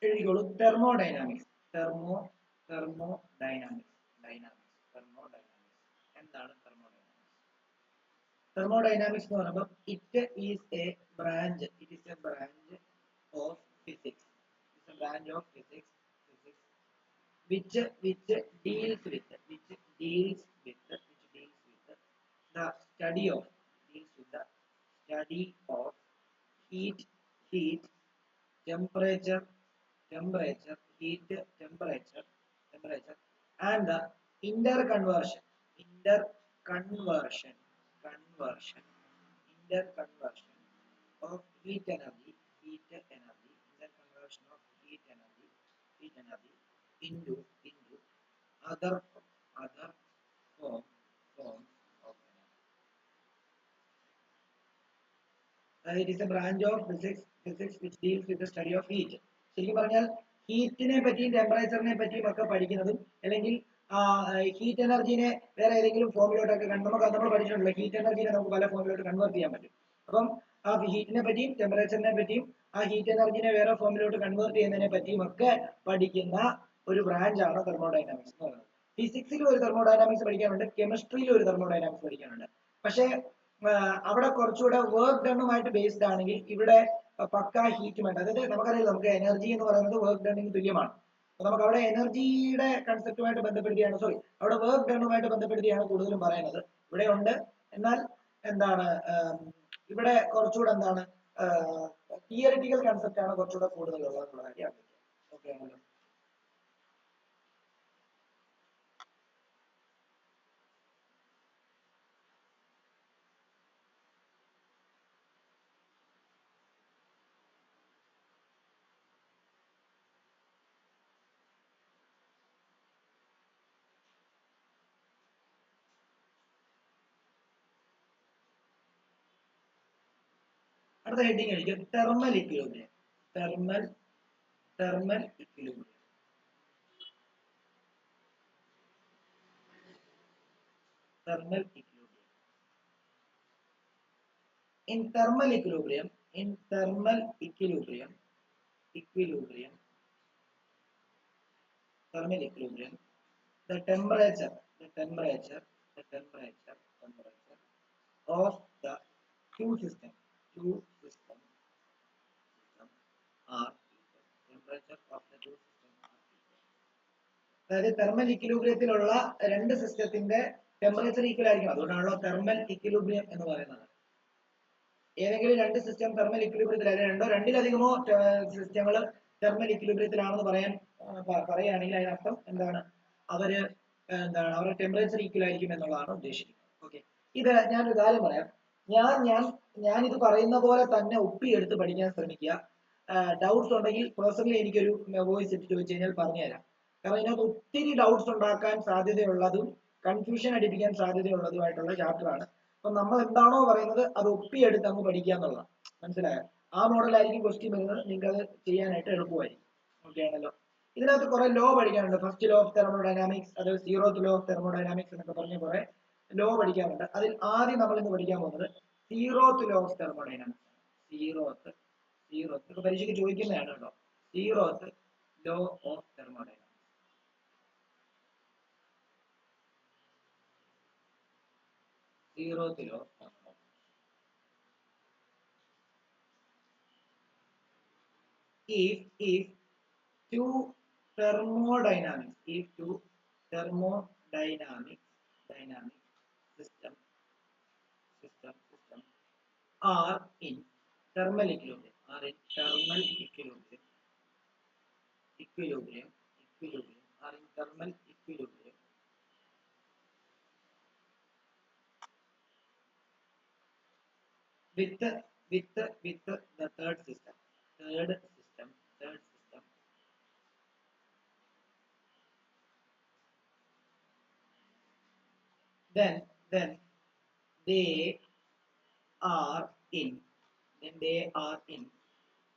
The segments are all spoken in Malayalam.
എഴുതിക്കോളൂ. തെർമോഡൈനാമിക്സ്. തെർമോഡൈനാമിക്സ്. എന്താണ് തെർമോഡൈനാമിക്സ്? തെർമോഡൈനാമിക്സ് എന്ന് പറയുമ്പോൾ it is A branch of physics. which deals with the study of heat, temperature, heat, temperature, and the interconversion of heat energy, interconversion of heat energy into other forms of energy. It is a branch of physics which deals with the study of heat. ശരിക്കും പറഞ്ഞാൽ ഹീറ്റിനെ പറ്റിയും ടെമ്പറേച്ചറിനെ പറ്റിയും ഒക്കെ പഠിക്കുന്നതും അല്ലെങ്കിൽ ഹീറ്റ് എനർജിനെ വേറെ ഏതെങ്കിലും ഫോമിലോട്ടൊക്കെ നമ്മൾ പഠിച്ചിട്ടുണ്ടല്ലോ. ഹീറ്റ് എനർജിനെ നമുക്ക് പല ഫോമിലോട്ട് കൺവേർട്ട് ചെയ്യാൻ പറ്റും. അപ്പം ആ ഹീറ്റിനെ പറ്റിയും ടെമ്പറേച്ചറിനെ പറ്റിയും ആ ഹീറ്റ് എനർജിനെ വേറെ ഫോമിലോട്ട് കൺവേർട്ട് ചെയ്യുന്നതിനെ പറ്റിയും ഒക്കെ പഠിക്കുന്ന ഒരു ബ്രാഞ്ചാണ് തെർമോഡൈനാമിക്സ് എന്ന് പറയുന്നത്. ഫിസിക്സിൽ ഒരു തെർമോഡൈനാമിക്സ് പഠിക്കാനുണ്ട്, കെമിസ്ട്രിയിൽ ഒരു തെർമോഡൈനാമിക്സ് പഠിക്കാനുണ്ട്. പക്ഷേ അവിടെ കുറച്ചുകൂടെ വർക്ക് ഡണ്ണുമായിട്ട് ബേസ്ഡ് ആണെങ്കിൽ ഇവിടെ പക്ക ഹീറ്റ് വേണ്ട. അതായത് നമുക്കറിയാം, നമുക്ക് എനർജി എന്ന് പറയുന്നത് വർക്ക് ഡണ്ണിന് തുല്യമാണ്. അപ്പൊ നമുക്ക് അവിടെ എനർജിയുടെ കൺസെപ്റ്റുമായിട്ട് ബന്ധപ്പെടുത്തിയാണ്, അവിടെ വർക്ക് ഡണ്ണുമായിട്ട് ബന്ധപ്പെടുത്തിയാണ് കൂടുതലും പറയുന്നത്. ഇവിടെ ഉണ്ട്, എന്നാൽ എന്താണ് ഇവിടെ കുറച്ചുകൂടെ എന്താണ് തിയറിറ്റിക്കൽ കൺസെപ്റ്റ് ആണ് കുറച്ചുകൂടെ കൂടുതലുള്ളത് എന്നുള്ള കാര്യം. ഓക്കെ ആണല്ലോ. അടുത്ത ഹെഡിങ് ആയിരിക്കും thermal equilibrium. Thermal equilibrium. In thermal equilibrium, the temperature of the two systems are equal. അതായത് തെർമൽ ഇക്വിലിബ്രിയത്തിലുള്ള രണ്ട് സിസ്റ്റത്തിന്റെ ടെമ്പറേച്ചർ ഈക്വൽ ആയിരിക്കും. അതുകൊണ്ടാണല്ലോ തെർമൽ ഇക്വിലിബ്രിയം എന്ന് പറയുന്നത്. ഏതെങ്കിലും രണ്ട് സിസ്റ്റം തെർമൽ ഇക്വിലിബ്രിയത്തിലായാലും രണ്ടിലധികമോ സിസ്റ്റങ്ങൾ തെർമൽ ഇക്വിലിബ്രിയത്തിലാണെന്ന് പറയുകയാണെങ്കിൽ അതിനർത്ഥം എന്താണ്, അവരുടെ ടെമ്പറേച്ചർ ഈക്വൽ ആയിരിക്കും എന്നുള്ളതാണ് ഉദ്ദേശിക്കുന്നത്. ഓക്കെ, ഇത് ഞാനൊരു കാര്യം പറയാം. ഞാനിത് പറയുന്ന പോലെ തന്നെ ഒപ്പിയെടുത്ത് പഠിക്കാൻ ശ്രമിക്കുക. ഡൗട്ട്സ് ഉണ്ടെങ്കിൽ പേഴ്സണലി എനിക്കൊരു വോയിസ് ഇട്ട് വെച്ച് കഴിഞ്ഞാൽ പറഞ്ഞുതരാം. കാരണം ഇതിനകത്ത് ഒത്തിരി ഡൗട്ട്സ് ഉണ്ടാക്കാൻ സാധ്യതയുള്ളതും കൺഫ്യൂഷൻ അടിപ്പിക്കാൻ സാധ്യതയുള്ളതുമായിട്ടുള്ള ചാപ്റ്ററാണ്. അപ്പൊ നമ്മൾ എന്താണോ പറയുന്നത് അത് ഒപ്പിയെടുത്ത് അങ്ങ് പഠിക്കുക എന്നുള്ളതാണ്. മനസ്സിലായോ? ആ മോഡലായിരിക്കും ക്വസ്റ്റ്യൻ വരുന്നത്. നിങ്ങൾക്ക് അത് ചെയ്യാനായിട്ട് എളുപ്പമായിരിക്കും. ഓക്കെ ആണല്ലോ. ഇതിനകത്ത് കുറെ ലോ പഠിക്കാനുണ്ട്. ഫസ്റ്റ് ലോ ഓഫ് തെർമോഡൈനാമിക്സ്, അത് 0th ലോ ഓഫ് തെർമോഡൈനാമിക്സ് എന്നൊക്കെ പറഞ്ഞ കുറെ ലോ പഠിക്കാനുണ്ട്. അതിൽ ആദ്യം നമ്മൾ ഇന്ന് പഠിക്കാൻ പോകുന്നത് 0th law of thermodynamics. 0th പരീക്ഷയ്ക്ക് ചോദിക്കുന്നതാണ് കേട്ടോ. 0th law of thermodynamics. If two thermodynamics system are in thermal equilibrium, with the third system, then they are in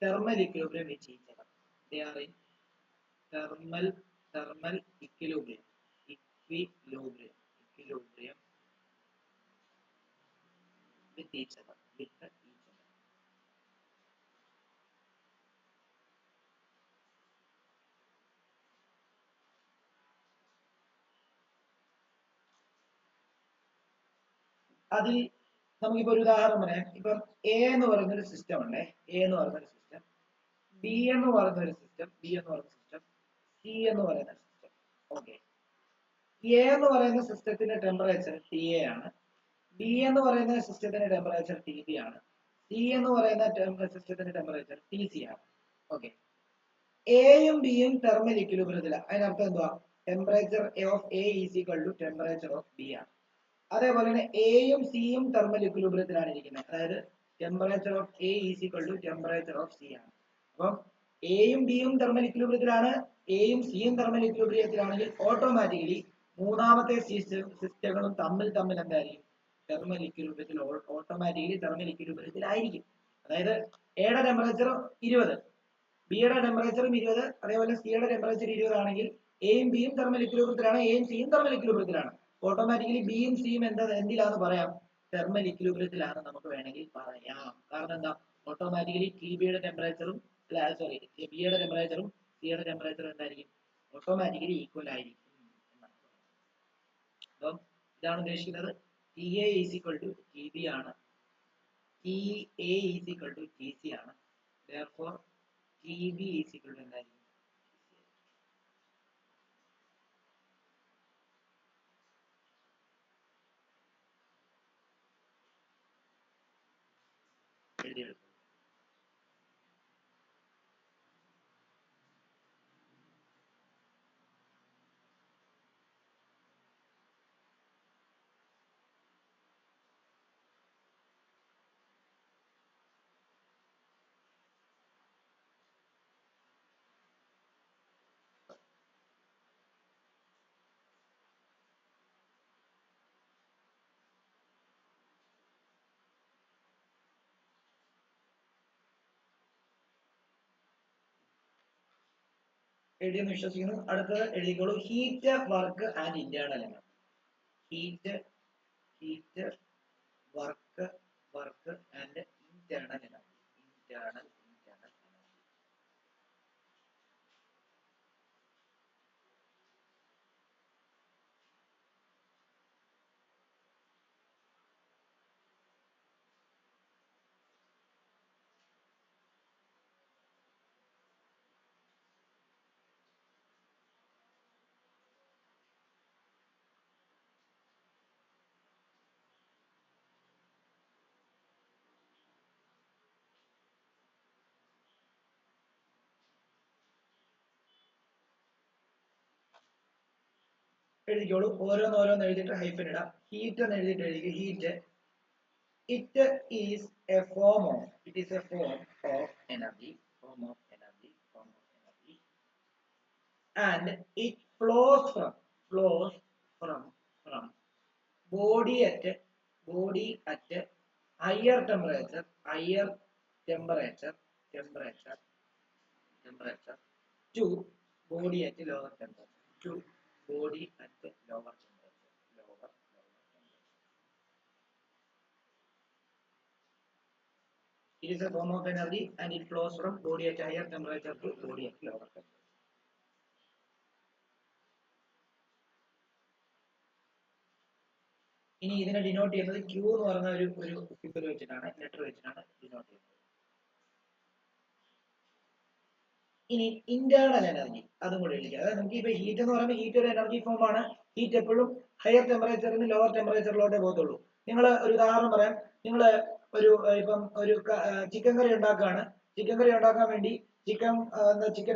thermal equilibrium with each other. They are in thermal equilibrium with each other. അതിൽ നമുക്കിപ്പോ ഒരു ഉദാഹരണം പറയാം. ഇപ്പം എ എന്ന് പറയുന്ന ഒരു സിസ്റ്റം ഉണ്ട്. എ എന്ന് പറയുന്ന ഒരു സിസ്റ്റം, ബി എന്ന് പറയുന്ന ഒരു സിസ്റ്റം, ബി എന്ന് പറയുന്ന സിസ്റ്റം, സി എന്ന് പറയുന്ന സിസ്റ്റം. ഓക്കെ, എ എന്ന് പറയുന്ന സിസ്റ്റത്തിന്റെ ടെമ്പറേച്ചർ ടി എ ആണ്. ബി എന്ന് പറയുന്ന സിസ്റ്റത്തിന്റെ ടെമ്പറേച്ചർ ടി ബി ആണ്. സി എന്ന് പറയുന്ന സിസ്റ്റത്തിന്റെ ടെമ്പറേച്ചർ ടി സി ആണ്. ഓക്കെ, എയും ബിയും തെർമൽ ഇക്വിലിബ്രിയത്തിലാണ്. അതിനർത്ഥം എന്തുവാ? Temperature of A is equal to temperature of B ആണ്. അതേപോലെ തന്നെ എയും സിയും തെർമൽ ഇക്വിലിബ്രിയത്തിലാണ് ഇരിക്കുന്നത്. അതായത് temperature of A is equal to temperature of C ആണ്. അപ്പം എയും ബിയും തെർമൽ ഇക്വിലിബ്രിയത്തിലാണ്, എയും സിയും തെർമൽ ഇക്വിലിബ്രിയത്തിലാണെങ്കിൽ ഓട്ടോമാറ്റിക്കലി മൂന്നാമത്തെ സിസ്റ്റങ്ങളും തമ്മിൽ തമ്മിൽ എന്തായിരിക്കും? തെർമൽ ഇക്വിലിബ്രിയത്തിൽ, ഓട്ടോമാറ്റിക്കലി തെർമൽ ഇക്വിലിബ്രിയത്തിലായിരിക്കും. അതായത് എയുടെ ടെമ്പറേച്ചർ 20, ബിയുടെ ടെമ്പറേച്ചറും 20, അതേപോലെ സിയുടെ ടെമ്പറേച്ചർ 20 ആണെങ്കിൽ എയും ബിയും തെർമൽ ഇക്വിലിബ്രിയത്തിലാണ്, എയും സിയും തെർമൽ ഇക്വിലിബ്രിയത്തിലാണ്. ഓട്ടോമാറ്റിക്കലി ബിയും സിയും എന്തിലാന്ന് പറയാം? തെർമൽ ഇക്വിലിബ്രിയത്തിലാണ് നമുക്ക് വേണമെങ്കിൽ പറയാം. കാരണം എന്താ? ഓട്ടോമാറ്റിക്കലി ടി ബിയുടെ ടെമ്പറേച്ചറും സോറി ബിയുടെ ടെമ്പറേച്ചറും സിയുടെ ടെമ്പറേച്ചറും എന്തായിരിക്കും? ഓട്ടോമാറ്റിക്കലി ഈക്വൽ ആയിരിക്കും. അപ്പം ഇതാണ് ഉദ്ദേശിക്കുന്നത്. T A is equal to T B ആണ്, T A is equal to T C ആണ്. therefore T B is equal to എന്തായിരിക്കും? എഴുതിയെടുക്കും. എഴുതിയെന്ന് വിശ്വസിക്കുന്നു. അടുത്തത് എഴുതിക്കോളൂ. Heat, work and internal energy. Heat, work and internal energy. Internal energy. എഴുതിക്കോളൂ. ഓരോന്ന് എഴുതിയിട്ട് ഹൈഫൻ ഇടാം. ഹീറ്റ് എന്ന് എഴുതിയിട്ട് എഴുതിക്കുക. Heat, it is a form of energy, and it flows from body at higher temperature to body at lower temperature, It is a form of energy and it flows from body at higher temperature to body at lower temperature. ഇനി ഇതിനെ ഡിനോട്ട് ചെയ്യുന്നത് Q എന്ന് പറയുന്ന ഒരു സിമ്പിൾ വെച്ചിട്ടാണ്, ലെറ്റർ വെച്ചിട്ടാണ് ഡിനോട്ട് ചെയ്യുന്നത്. ഇനി ഇന്റേണൽ എനർജി അതും കൂടെ എഴുതിക്കുക. അതായത് നമുക്ക് ഇപ്പൊ ഹീറ്റ് എന്ന് പറയുമ്പോൾ ഹീറ്റ് ഒരു എനർജി ഫോം ആണ്. ഹീറ്റ് എപ്പോഴും ഹയർ ടെമ്പറേച്ചറിൽ നിന്ന് ലോവർ ടെമ്പറേച്ചറിലോട്ടേ പോകത്തുള്ളൂ. നിങ്ങൾ ഒരു ഉദാഹരണം പറയാം. നിങ്ങൾ ഇപ്പം ഒരു ചിക്കൻ കറി ഉണ്ടാക്കുകയാണ്. ചിക്കൻ കറി ഉണ്ടാക്കാൻ വേണ്ടി ചിക്കൻ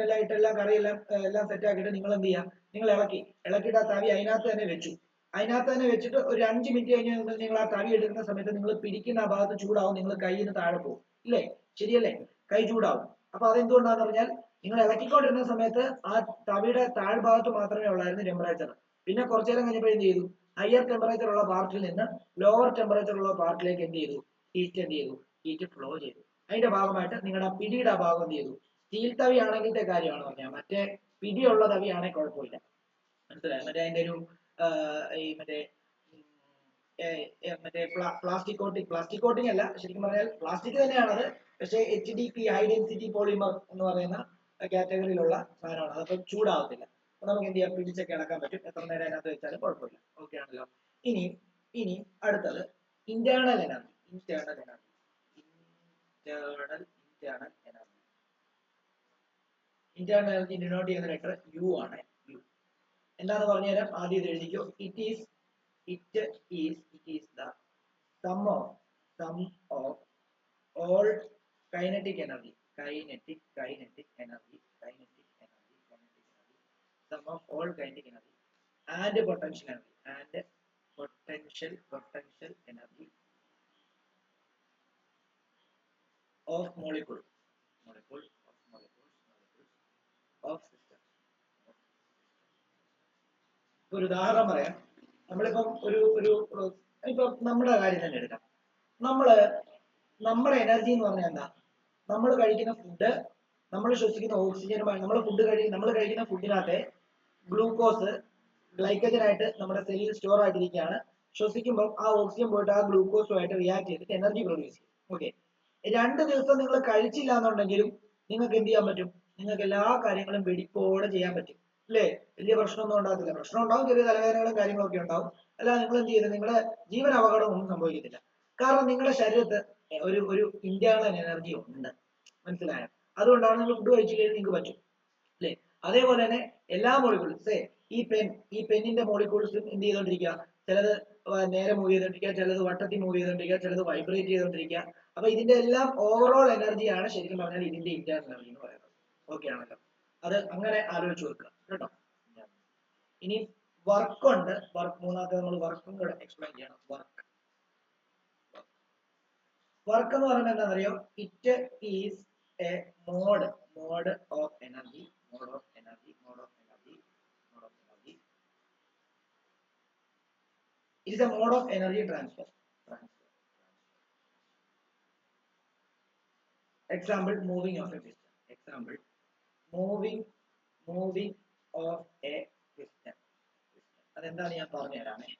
എല്ലാം ഇട്ടെല്ലാം കറിയെല്ലാം എല്ലാം സെറ്റ് ആക്കിയിട്ട് നിങ്ങൾ എന്ത് ചെയ്യാം? നിങ്ങൾ ഇളക്കിയിട്ട് ആ തവി അതിനകത്ത് തന്നെ വെച്ചു. അതിനകത്ത് തന്നെ വെച്ചിട്ട് ഒരു 5 മിനിറ്റ് കഴിഞ്ഞ് നിങ്ങൾ ആ തവി എടുക്കുന്ന സമയത്ത് നിങ്ങൾ പിടിക്കുന്ന ആ ഭാഗത്ത് ചൂടാവും, നിങ്ങൾ കയ്യിൽ നിന്ന് താഴെ പോകും. ഇല്ലേ? ശരിയല്ലേ? കൈ ചൂടാവും. അപ്പൊ അതെന്തുകൊണ്ടാന്ന് പറഞ്ഞാൽ നിങ്ങൾ ഇളക്കിക്കൊണ്ടിരുന്ന സമയത്ത് ആ തവിയുടെ താഴ്ഭാഗത്ത് മാത്രമേ ഉള്ളായിരുന്നു ടെമ്പറേച്ചർ. പിന്നെ കുറച്ചു നേരം കഴിഞ്ഞപ്പോൾ എന്ത് ചെയ്തു? ഹയർ ടെമ്പറേച്ചർ ഉള്ള പാർട്ടിൽ നിന്ന് ലോവർ ടെമ്പറേച്ചർ ഉള്ള പാർട്ടിലേക്ക് എന്ത് ചെയ്തു? ഹീറ്റ് ഫ്ലോ ചെയ്തു. അതിന്റെ ഭാഗമായിട്ട് നിങ്ങളുടെ പിടിയുടെ ഭാഗം എന്ത് ചെയ്തു? സ്റ്റീൽ തവി ആണെങ്കിലത്തെ കാര്യമാണ് പറഞ്ഞാൽ, മറ്റേ പിടിയുള്ള തവി ആണെങ്കിൽ കുഴപ്പമില്ല. മനസ്സിലായോ? മറ്റേ അതിന്റെ ഒരു ഈ മറ്റേ പ്ലാസ്റ്റിക് കോട്ടിംഗ് അല്ല, ശരിക്കും പറഞ്ഞാൽ പ്ലാസ്റ്റിക് തന്നെയാണത്. പക്ഷേ HDP, ഹൈ ഡെൻസിറ്റി പോളിമർ എന്ന് പറയുന്ന കാറ്റഗറിയിലുള്ള സാധനമാണ്. അതപ്പം ചൂടാവത്തില്ല. അപ്പൊ നമുക്ക് എന്ത് ചെയ്യാം? പിടിച്ചൊക്കെ ഇളക്കാൻ പറ്റും. എത്ര നേരം അതിനകത്ത് വെച്ചാലും കുഴപ്പമില്ല. ഓക്കെ ആണല്ലോ. ഇനി അടുത്തത് internal energy. Internal energy. Internal energy. Internal energy denote ചെയ്യുന്ന ലെറ്റർ U ആണ്. U. എന്താന്ന് പറഞ്ഞുതരാം. ആദ്യം ഇത് എഴുതിക്കോ. It is the sum of all kinetic energy. Kinetic energy. Sum of all kinetic energy and potential energy. Potential energy of molecules of systems. ഒരു ഉദാഹരണം പറയാം. നമ്മളിപ്പം ഇപ്പം നമ്മുടെ കാര്യം തന്നെ എടുക്കാം. നമ്മുടെ എനർജി എന്ന് പറഞ്ഞാൽ എന്താ? നമ്മൾ കഴിക്കുന്ന ഫുഡ്, നമ്മൾ ശ്വസിക്കുന്ന ഓക്സിജനുമായി, നമ്മൾ കഴിക്കുന്ന ഫുഡിനകത്തെ ഗ്ലൂക്കോസ് ഗ്ലൈക്കജൻ ആയിട്ട് നമ്മുടെ സെല്ലിൽ സ്റ്റോർ ആയിട്ടിരിക്കുകയാണ്. ശ്വസിക്കുമ്പോൾ ആ ഓക്സിജൻ പോയിട്ട് ആ ഗ്ലൂക്കോസുമായിട്ട് റിയാക്ട് ചെയ്തിട്ട് എനർജി പ്രൊഡ്യൂസ് ചെയ്യും. ഓക്കെ, 2 ദിവസം നിങ്ങൾ കഴിച്ചില്ല എന്നുണ്ടെങ്കിലും നിങ്ങൾക്ക് എന്ത് ചെയ്യാൻ പറ്റും? നിങ്ങൾക്ക് എല്ലാ കാര്യങ്ങളും വെടിപ്പോടെ ചെയ്യാൻ പറ്റും അല്ലേ? വലിയ പ്രശ്നമൊന്നും ഉണ്ടാകത്തില്ല. പ്രശ്നം ഉണ്ടാവും, ചെറിയ തലവേദനകളും കാര്യങ്ങളൊക്കെ ഉണ്ടാവും. അല്ലാതെ നിങ്ങൾ എന്ത് ചെയ്യുന്നത്? നിങ്ങളുടെ ജീവൻ അപകടമൊന്നും സംഭവിക്കത്തില്ല. കാരണം നിങ്ങളുടെ ശരീരത്ത് ഒരു ഇന്റേണൽ എനർജി ഉണ്ട്. മനസ്സിലായോ? അതുകൊണ്ടാണ് നിങ്ങൾ ഫുഡ് കഴിച്ചു കഴിഞ്ഞാൽ നിങ്ങൾക്ക് പറ്റും അല്ലേ? അതേപോലെ തന്നെ എല്ലാ മോളിക്യൂൾസ്, ഈ പെന്നിന്റെ മോളിക്യൂൾസ് എന്ത് ചെയ്തോണ്ടിരിക്കുക? ചിലത് നേരെ മൂവ് ചെയ്തോണ്ടിരിക്കുക, ചിലത് വട്ടത്തിൽ മൂവ് ചെയ്തോണ്ടിരിക്കുക, ചിലത് വൈബ്രേറ്റ് ചെയ്തോണ്ടിരിക്കുക. അപ്പൊ ഇതിന്റെ എല്ലാം ഓവറോൾ എനർജിയാണ് ശരിക്കും പറഞ്ഞാൽ ഇതിന്റെ ഇന്റേണൽ എനർജി എന്ന് പറയുന്നത്. ഓക്കെ ആണല്ലോ? അത് അങ്ങനെ ആലോചിച്ച് വെക്കുക കേട്ടോ. ഇനി വർക്ക് ഉണ്ട്. മൂന്നാമത്തെ നമ്മൾ വർക്കും കൂടെ എക്സ്പ്ലെയിൻ ചെയ്യണം. വർക്ക് എന്ന് പറയുന്നത് എന്താണെന്നറിയോ? It is a mode of energy. It is a mode of energy transfer. Example, moving of a piston. Moving of a piston. അതെന്താണ് ഞാൻ പറഞ്ഞു തരാമേ.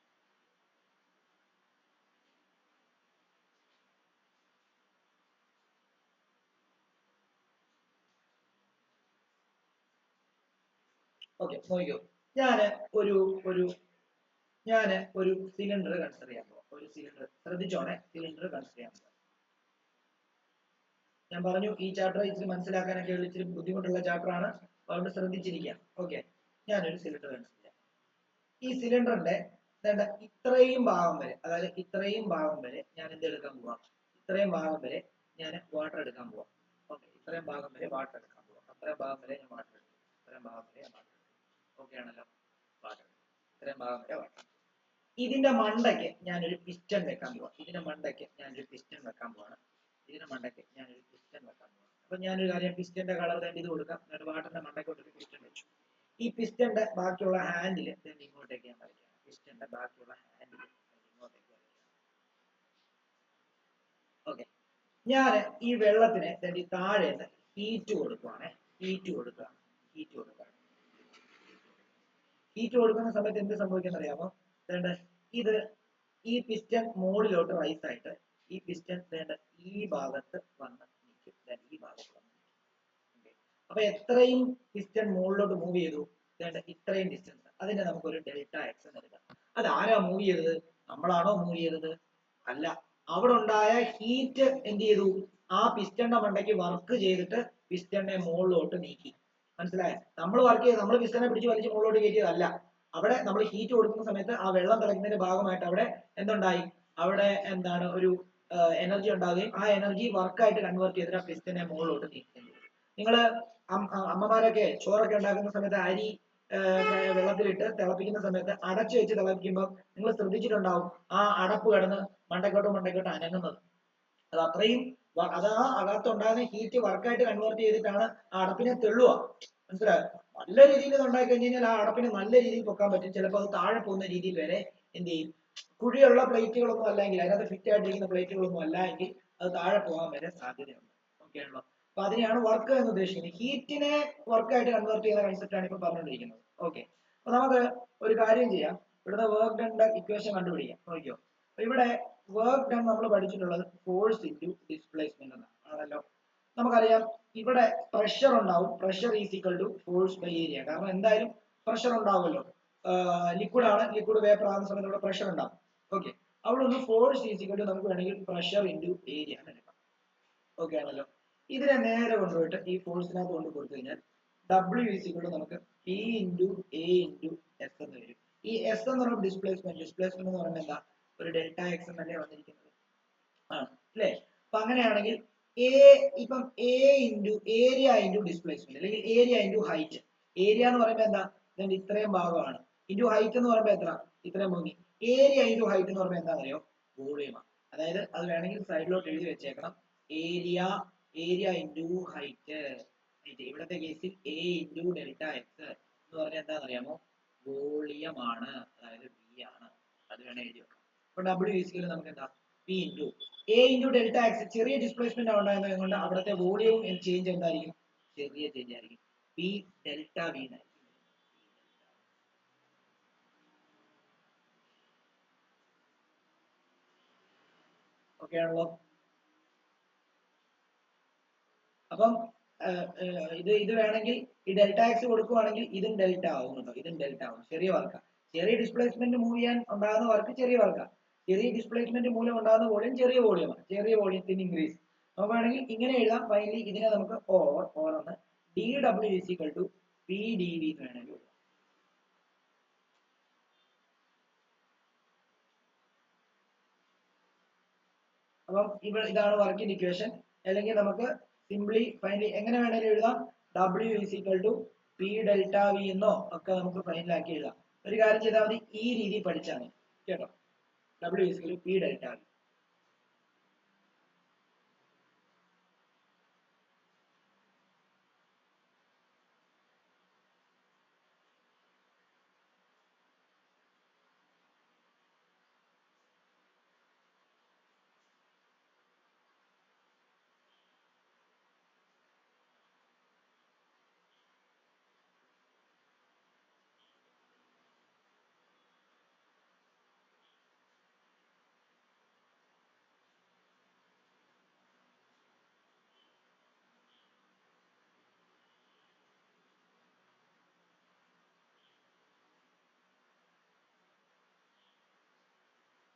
ഓക്കെ, നോക്കിക്കോ. ഞാന് ഒരു സിലിണ്ടർ കൺസിഡർ ചെയ്യാൻ പോവാം. ഒരു സിലിണ്ടർ, ശ്രദ്ധിച്ചോണേ, സിലിണ്ടർ കൺസിഡർ ചെയ്യാൻ പോവാം. ഞാൻ പറഞ്ഞു ഈ ചാപ്റ്റർ ഇച്ചിരി മനസ്സിലാക്കാനൊക്കെ ഇച്ചിരി ബുദ്ധിമുട്ടുള്ള ചാപ്റ്റർ ആണ്. അതുകൊണ്ട് ശ്രദ്ധിച്ചിരിക്കാം. ഓക്കെ, ഞാനൊരു സിലിണ്ടർ കൺസിഡർ ചെയ്യാം. ഈ സിലിണ്ടറിന്റെ ഇത്രയും ഭാഗം വരെ, അതായത് ഇത്രയും ഭാഗം വരെ ഞാൻ എന്ത് എടുക്കാൻ പോവാം? ഇത്രയും ഭാഗം വരെ ഞാൻ വാട്ടർ എടുക്കാൻ പോവാം. ഓക്കെ, ഇത്രയും ഭാഗം വരെ വാട്ടർ എടുക്കാൻ പോവാം. അത്രയും ഭാഗം വരെ ഞാൻ വാട്ടർ എടുക്കും. ഇത്രയും ഭാഗം വരെ ഞാൻ വാട്ടർ എടുക്കും. ഓക്കെ ആണല്ലോ? വാട്ടർ, ഇത്രയും ഭാഗം വരെ വാട്ടർ. ഇതിന്റെ മണ്ടയ്ക്ക് ഞാനൊരു പിസ്റ്റൺ വെക്കാൻ പോവാം. ഇതിന്റെ മണ്ടയ്ക്ക് ഞാനൊരു പിസ്റ്റൺ വെക്കാൻ പോവാണ്. അപ്പൊ ഞാനൊരു കാര്യം, പിസ്റ്റന്റെ കളർ തന്നെ ഇത് കൊടുക്കാം. ഞാൻ വാട്ടറിന്റെ മണ്ടയ്ക്കോട്ട് ഒരു പിസ്റ്റൺ വെച്ചു. ഈ പിസ്റ്റന്റെ ബാക്കിയുള്ള ഹാൻഡിൽ ഇങ്ങോട്ടേക്ക് ഞാൻ വരയ്ക്കാം. പിസ്റ്റന്റെ ബാക്കിയുള്ള ഹാൻഡിൽ ഇങ്ങോട്ടേക്ക് വരയ്ക്കാം. ഓക്കെ, ഞാൻ ഈ വെള്ളത്തിന് താഴെ ഹീറ്റ് കൊടുക്കുവാണ്. ഹീറ്റ് കൊടുക്കുന്ന സമയത്ത് എന്ത് സംഭവിക്കുന്ന അറിയാമോ? ഈ പിസ്റ്റൺ മുകളിലോട്ട് റൈസ് ആയിട്ട് ഈ പിസ്റ്റൺ ഈ ഭാഗത്ത് വന്ന് നിൽക്കും. ഈ ഭാഗത്ത് വന്ന് നിൽക്കും. അപ്പൊ എത്രയും പിസ്റ്റൺ മുകളിലോട്ട് മൂവ് ചെയ്തു? ഇത്രയും ഡിസ്റ്റൻസ്. അതിനെ നമുക്കൊരു ഡെൽറ്റ എക്സ് എന്ന് എടുക്കാം. അത് ആരാ മൂവ് ചെയ്തത്? നമ്മളാണോ മൂവ് ചെയ്തത്? അല്ല. അവിടെ ഉണ്ടായ ഹീറ്റ് എന്ത് ചെയ്തു? ആ പിസ്റ്റന്റെ മണ്ടയ്ക്ക് വർക്ക് ചെയ്തിട്ട് പിസ്റ്റനെ മുകളിലോട്ട് നീക്കി. മനസ്സിലായോ? നമ്മൾ വർക്ക് ചെയ്ത് നമ്മൾ പിസ്റ്റനെ പിടിച്ച് വലിച്ച് മുകളിലോട്ട് കയറ്റിയതല്ല. അവിടെ നമ്മൾ ഹീറ്റ് കൊടുക്കുന്ന സമയത്ത് ആ വെള്ളം തിളയ്ക്കുന്നതിന്റെ ഭാഗമായിട്ട് അവിടെ എന്തുണ്ടായി? അവിടെ എന്താണ് ഒരു എനർജി ഉണ്ടാവുകയും ആ എനർജി വർക്കായിട്ട് കൺവേർട്ട് ചെയ്തിട്ട് ആ പിസ്റ്റനെ മുകളിലോട്ട് നീക്കുകയും ചെയ്തു. നിങ്ങള് അമ്മമാരൊക്കെ ചോറൊക്കെ ഉണ്ടാക്കുന്ന സമയത്ത് അരി വെള്ളത്തിലിട്ട് തിളപ്പിക്കുന്ന സമയത്ത് അടച്ചു വെച്ച് തിളപ്പിക്കുമ്പോൾ നിങ്ങൾ ശ്രദ്ധിച്ചിട്ടുണ്ടാവും ആ അടപ്പ് കിടന്ന് മണ്ടക്കോട്ട് അനങ്ങുന്നത്. അത് അത്രയും അത് ആ അകത്തുണ്ടാകുന്ന ഹീറ്റ് വർക്കായിട്ട് കൺവേർട്ട് ചെയ്തിട്ടാണ് ആ അടപ്പിനെ തെള്ളുക. മനസ്സിലായോ? നല്ല രീതിയിൽ ഇത് ഉണ്ടായി കഴിഞ്ഞ് കഴിഞ്ഞാൽ ആ അടപ്പിനെ നല്ല രീതിയിൽ പൊക്കാൻ പറ്റും. ചിലപ്പോൾ അത് താഴെ പോകുന്ന രീതിയിൽ വരെ എന്ത് ചെയ്യും? കുഴിയുള്ള പ്ലേറ്റുകളൊന്നും അല്ലെങ്കിൽ അതിനകത്ത് ഫിറ്റ് ആയിട്ടിരിക്കുന്ന പ്ലേറ്റുകളൊന്നും അല്ല എങ്കിൽ അത് താഴെ പോകാൻ വരെ സാധ്യതയുണ്ട്. ഓക്കെ ആണല്ലോ? അപ്പൊ അതിനെയാണ് വർക്ക് എന്ന് ഉദ്ദേശിക്കുന്നത്. ഹീറ്റിനെ വർക്കായിട്ട് കൺവേർട്ട് ചെയ്യുന്ന കൺസെപ്റ്റ് ആണ് ഇപ്പൊ പറഞ്ഞുകൊണ്ടിരിക്കുന്നത്. ഓക്കെ, അപ്പൊ നമുക്ക് ഒരു കാര്യം ചെയ്യാം. ഇവിടുത്തെ വർക്ക് ഡൺ ഇക്വേഷൻ കണ്ടുപിടിക്കാം. നോക്കിയോ, അപ്പൊ ഇവിടെ വർക്ക് ഡൺ നമ്മൾ പഠിച്ചിട്ടുള്ളത് ഫോഴ്സ് ഇൻറ്റു ഡിസ്പ്ലേസ്മെന്റ് ആണല്ലോ. നമുക്കറിയാം ഇവിടെ പ്രഷർ ഉണ്ടാവും. Pressure is equal to force by area. കാരണം എന്തായാലും പ്രഷർ ഉണ്ടാവുമല്ലോ. ലിക്വിഡ് ആണ്, ലിക്വിഡ് വേപ്പർ ആകുന്ന സമയത്ത് ഇവിടെ പ്രഷർ ഉണ്ടാവും. ഓക്കെ, അവിടെ ഒന്ന് ഫോഴ്സ് ഈസ് ഈക്വൽ ടു നമുക്ക് വേണമെങ്കിൽ പ്രഷർ ഇൻറ്റു ഏരിയ എന്ന് എടുക്കാം. ഓക്കെ ആണല്ലോ. ഇതിനെ നേരെ കൊണ്ടുപോയിട്ട് ഈ ഫോഴ്സിനകത്ത് കൊണ്ട് കൊടുത്തു കഴിഞ്ഞാൽ ഡബ്ല്യു ഈസ് ഈക്വൽ ടു നമുക്ക് P into A into S എന്ന് വരും. ഈ എസ് എന്ന് പറയുമ്പോൾ ഡിസ്പ്ലേസ്മെന്റ് എന്ന് പറയുന്നത് എന്താ, ഒരു ഡെൽറ്റ എക്സ് എന്നല്ലേ വന്നിരിക്കുന്നത് ആണ് അല്ലേ. അപ്പൊ അങ്ങനെയാണെങ്കിൽ എ ഇപ്പം A into area into displacement അല്ലെങ്കിൽ ഏരിയ ഇൻറ്റു ഹൈറ്റ്. ഏരിയ എന്ന് പറയുമ്പോൾ എന്താ, ഇത്രയും ഭാഗമാണ്, ഇൻറ്റു ഹൈറ്റ് എന്ന് പറയുമ്പോൾ എത്ര, ഇത്രയും ഭൂമി. ഏരിയ ഇൻറ്റു ഹൈറ്റ് എന്ന് പറയുമ്പോൾ എന്താ അറിയോ, വോളിയമാണ്. അതായത് അത് വേണമെങ്കിൽ സൈഡിലോട്ട് എഴുതി വെച്ചേക്കണം, ഏരിയ ഏരിയ ഇൻറ്റു ഹൈറ്റ്. ഇവിടത്തെ കേസിൽ എ ഇൻറ്റു ഡെൽറ്റ എക്സ് എന്ന് പറഞ്ഞാൽ എന്താണെന്ന് അറിയാമോ, വോളിയമാണ്, അതായത് വി ആണ്. അത് വേണം എഴുതി വെക്കാം. അപ്പൊ ഡബ്ല്യു ഈസിക്കൽ നമുക്ക് എന്താ, P into A into delta X. ചെറിയ ഡിസ്പ്ലേസ്മെന്റ് ഉണ്ടാകുന്നത് കൊണ്ട് അവിടുത്തെ വോളിയവും ചേഞ്ച് എന്തായിരിക്കും, ചെറിയ ചേഞ്ച് ആയിരിക്കും. പി ഡെൽറ്റ വി എന്നായിരിക്കും. ഓക്കെ ആണല്ലോ. അപ്പം ഇത് വേണമെങ്കിൽ ഈ ഡെൽറ്റ എക്സ് കൊടുക്കുവാണെങ്കിൽ ഇതും ഡെൽറ്റ ആവും കേട്ടോ, ഇതും ഡെൽറ്റ ആവും. ചെറിയ വർക്കാണ്, ചെറിയ ഡിസ്പ്ലേസ്മെന്റ് മൂവ് ചെയ്യാൻ ഉണ്ടാകുന്ന വർക്ക് ചെറിയ വർക്കാണ്. ചെറിയ ഡിസ്പ്ലേസ്മെന്റ് മൂലം ഉണ്ടാകുന്ന വോളിയം ചെറിയ വോളിയമാണ്, ചെറിയ വോളിയത്തിന് ഇൻക്രീസ്. നമുക്ക് വേണമെങ്കിൽ ഇങ്ങനെ എഴുതാം. ഫൈനലി ഇതിനെ നമുക്ക് ഓർ എന്ന് D W is equal to P D V എന്ന് വേണമെങ്കിൽ എഴുതാം. അപ്പം ഇതാണ് വർക്കിംഗ് ഇക്വേഷൻ. അല്ലെങ്കിൽ നമുക്ക് സിംപ്ലി ഫൈനലി എങ്ങനെ വേണമെങ്കിലും എഴുതാം, W is equal to P delta V എന്നോ ഒക്കെ നമുക്ക് ഫൈനലാക്കി എഴുതാം. ഒരു കാര്യം ചെയ്താൽ മതി, ഈ രീതി പഠിച്ചാൽ മതി കേട്ടോ. W is equal to P delta V.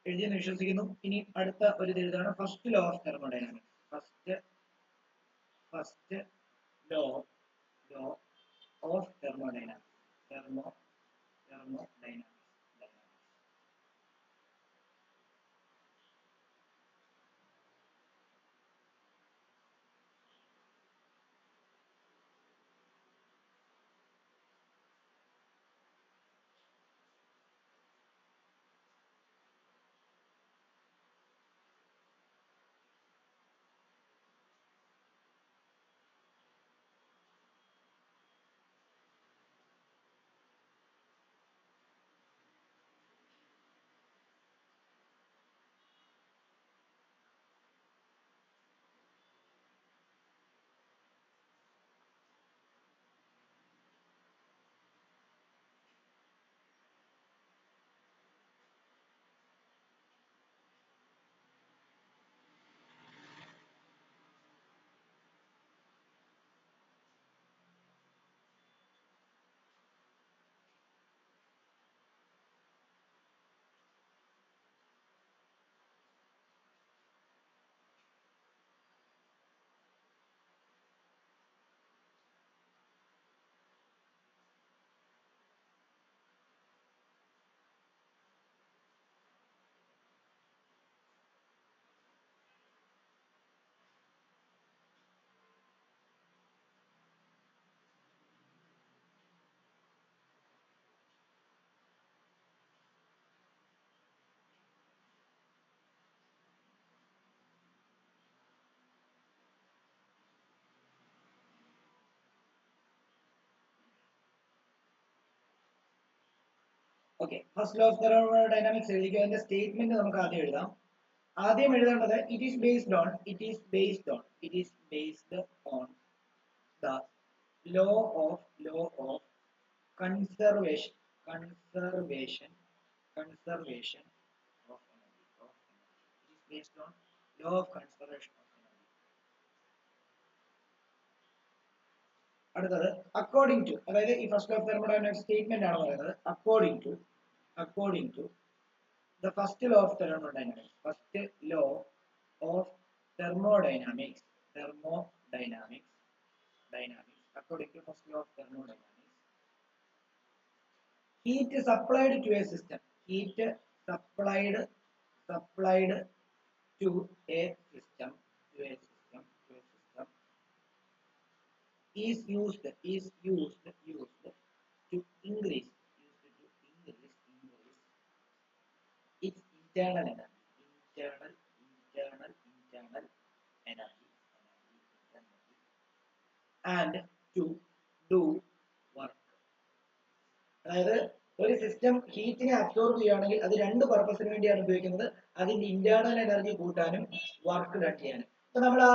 എഴുതിയെന്ന് വിശ്വസിക്കുന്നു. ഇനി അടുത്ത ഒരു എഴുതാണ് first law of thermodynamics. First law of thermodynamics. Thermodynamics. Okay, first law of thermodynamics എഴുതിക്കുക. അതിന്റെ സ്റ്റേറ്റ്മെന്റ് നമുക്ക് ആദ്യം എഴുതാം. ആദ്യം എഴുതേണ്ടത് it is based on the law of conservation conservation conservation of energy. It is based on law of conservation of energy. അടുത്തത് അക്കോർഡിംഗ് ടു, അതായത് ഈ first law of thermodynamics statement ആണ് പറയുന്നത്. According to the first law of thermodynamics. First law of thermodynamics. Thermodynamics. Dynamics. According to first law of thermodynamics, heat supplied to a system. Heat supplied to a system. Is used to increase its internal energy, energy, and to do work. അതായത് ഒരു സിസ്റ്റം ഹീറ്റിനെ അബ്സോർബ് ചെയ്യുകയാണെങ്കിൽ അത് രണ്ട് പർപ്പസിന് വേണ്ടിയാണ് ഉപയോഗിക്കുന്നത്. അതിന്റെ ഇന്റേണൽ എനർജി കൂട്ടാനും വർക്ക് ഡൺ ചെയ്യാനും. ഇപ്പൊ നമ്മൾ ആ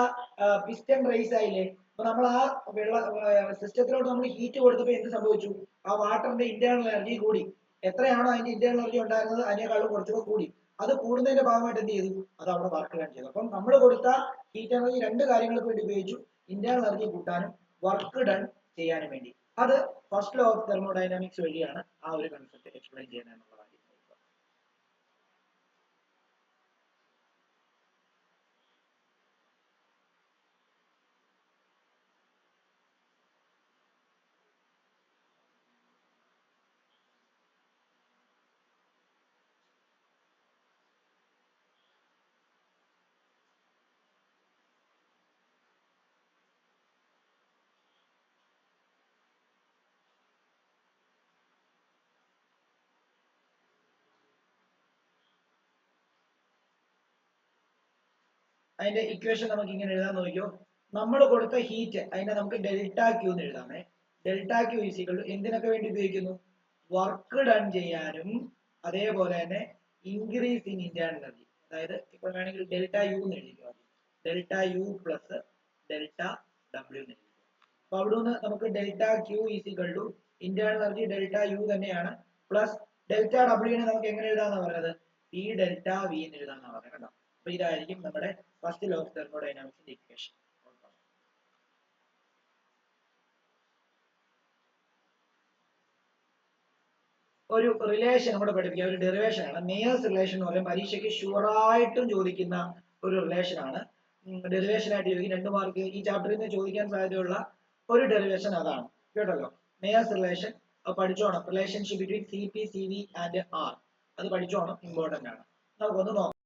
പിസ്റ്റൺ റൈസ് ആയില്ലേ, അപ്പൊ നമ്മൾ ആ സിസ്റ്റത്തിലോട്ട് നമ്മൾ ഹീറ്റ് കൊടുത്തപ്പോൾ എന്ത് സംഭവിച്ചു? ആ വാട്ടറിന്റെ ഇന്റേണൽ എനർജി കൂടി. എത്രയാണോ അതിന്റെ ഇന്റേണൽ എനർജി ഉണ്ടായിരുന്നത് അതിനേക്കാളും കുറച്ചുകൂടെ കൂടി. അത് കൂടുന്നതിന്റെ ഭാഗമായിട്ട് എന്ത് ചെയ്തു? അത് അവിടെ വർക്ക് ഡൺ ചെയ്തു. അപ്പം നമ്മൾ കൊടുത്ത ഹീറ്റ് എനർജി രണ്ട് കാര്യങ്ങൾക്ക് വേണ്ടി ഉപയോഗിച്ചു. ഇന്റേണൽ എനർജി കൂട്ടാനും വർക്ക് ഡൺ ചെയ്യാനും വേണ്ടി. അത് ഫസ്റ്റ് ലോ ഓഫ് തെർമോഡൈനാമിക്സ് വഴിയാണ് ആ ഒരു കൺസെപ്റ്റ് എക്സ്പ്ലെയിൻ ചെയ്യുന്നത് എന്നുള്ളതാണ്. അതിന്റെ ഇക്വേഷൻ നമുക്ക് ഇങ്ങനെ എഴുതാൻ നോക്കിയോ. നമ്മൾ കൊടുത്ത ഹീറ്റ് അതിനെ നമുക്ക് ഡെൽറ്റ ക്യൂ എന്ന് എഴുതാമേ. Delta Q is equal to എന്തിനൊക്കെ വേണ്ടി ഉപയോഗിക്കുന്നു? വർക്ക് ഡൺ ചെയ്യാനും അതേപോലെ തന്നെ ഇൻക്രീസ് ഇൻ ഇന്റേണൽ എനർജി. അതായത് ഇപ്പൊ വേണമെങ്കിൽ ഡെൽറ്റ യു എന്ന് എഴുതിക്കോ. Delta U plus delta W എന്ന് എഴുതിക്കോ. അപ്പൊ അവിടെ നിന്ന് നമുക്ക് delta Q is equal to internal energy delta U തന്നെയാണ് പ്ലസ് ഡെൽറ്റ ഡബ്ല്യുവിനെ നമുക്ക് എങ്ങനെ എഴുതാന്നാ പറയുന്നത്? പി ഡെൽറ്റ വി എന്ന് എഴുതാന്നാ പറയുന്നത് കേട്ടോ. അപ്പൊ ഇതായിരിക്കും നമ്മുടെ ഫസ്റ്റ് ലോ ഓഫ് തെർമോഡൈനാമിക്സിന്റെ ഇക്വേഷൻ. ഒരു റിലേഷൻ കൂടെ പഠിപ്പിക്കുക. ഒരു ഡെറിവേഷൻ ആണ് മേയേഴ്സ് റിലേഷൻ എന്ന് പറയും. പരീക്ഷയ്ക്ക് ഷുവറായിട്ടും ചോദിക്കുന്ന ഒരു റിലേഷൻ ആണ്. ഡെറിവേഷൻ ആയിട്ട് ചോദിക്കും 2 മാർക്ക് ഈ ചാപ്റ്ററിൽ നിന്ന് ചോദിക്കാൻ സാധ്യതയുള്ള ഒരു ഡെറിവേഷൻ അതാണ് കേട്ടല്ലോ. മേയേഴ്സ് റിലേഷൻ പഠിച്ചോണം. Relationship between C P C V and R അത് പഠിച്ചോണം, ഇമ്പോർട്ടന്റ് ആണ്. നമുക്കൊന്ന് നോക്കാം.